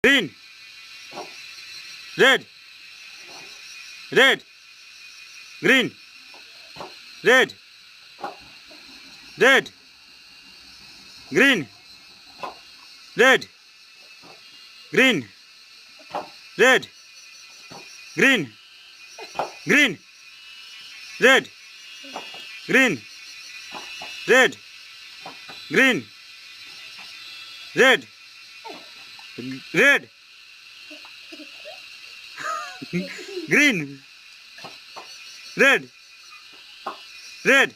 Green. Red. Red. Green. Red. Red. Green. Red. Green. Red. Green. Green. Red. Green. Red. Green. Red. Red. Green. Red. Red.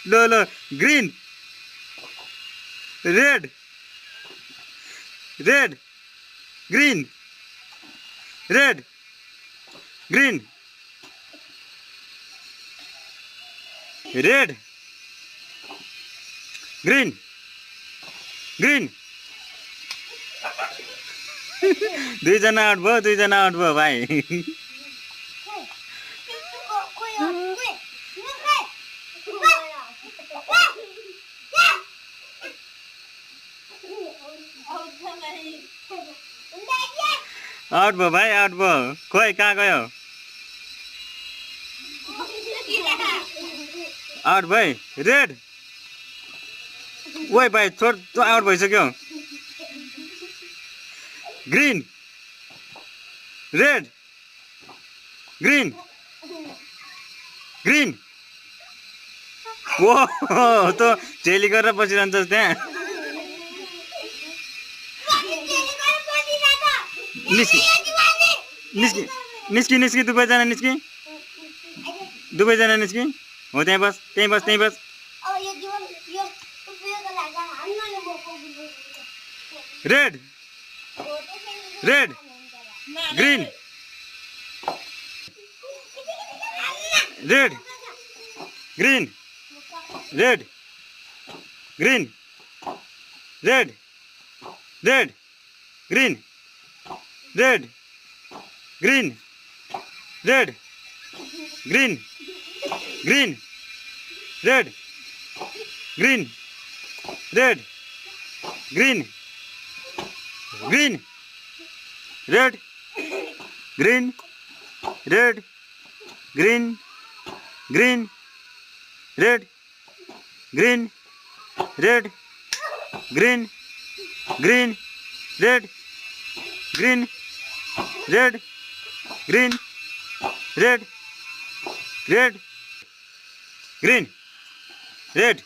No. Green. Red. Red. Green. Red. Green. Red. Green. Green. दुईजना out भयो भाइ out भयो खोइ कहाँ गयो out भाइ red ओइ भाइ छोड आउट भइसक्यो ग्रीन रेड ग्रीन ग्रीन ओ त झेली गरेर बसिरहन्छस् त्यहाँ निस्की दुवैजना निस्की हो त्यहीँ बस red red green red green red green red red green red green red green green red green red green green red green red green green red green red green green red green red green red red green red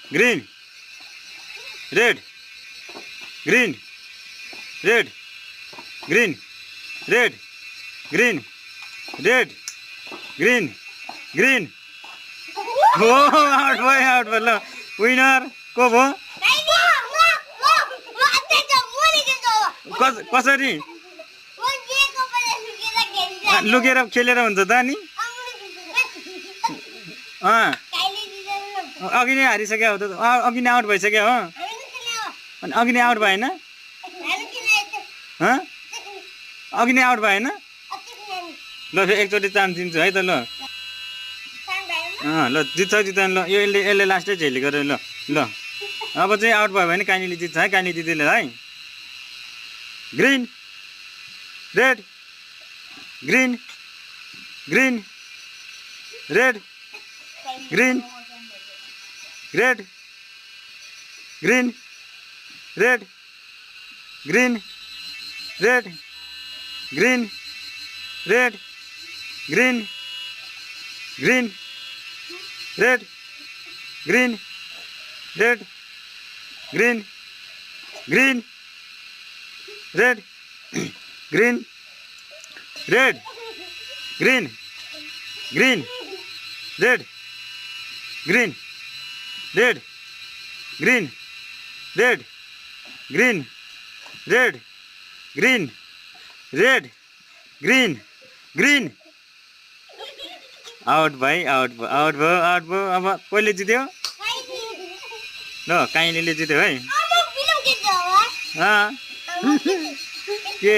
green red green red green red green red green green हो out भयो ल winner को भयो कसरी लुकेर खेलेर हुन्छ त नि अघि नै हारिसक्यो हो त अघि नै आउट भइसक्यो हो अनि अघि नै आउट भएन अघि नै आउट भएन ल एकचोटि चान्स दिन्छु है त ल ल जित्छ ल यसले लास्टै झेली गरेर ल अब चाहिँ आउट भयो भने काइनीले जित्छ है काइनी दिदीले है green red green green red green red green red green red green red green green red green red green green red green red green green red green red green red green red green red green green out भयो अब कसले जित्यो ल काइनीले जित्यो है के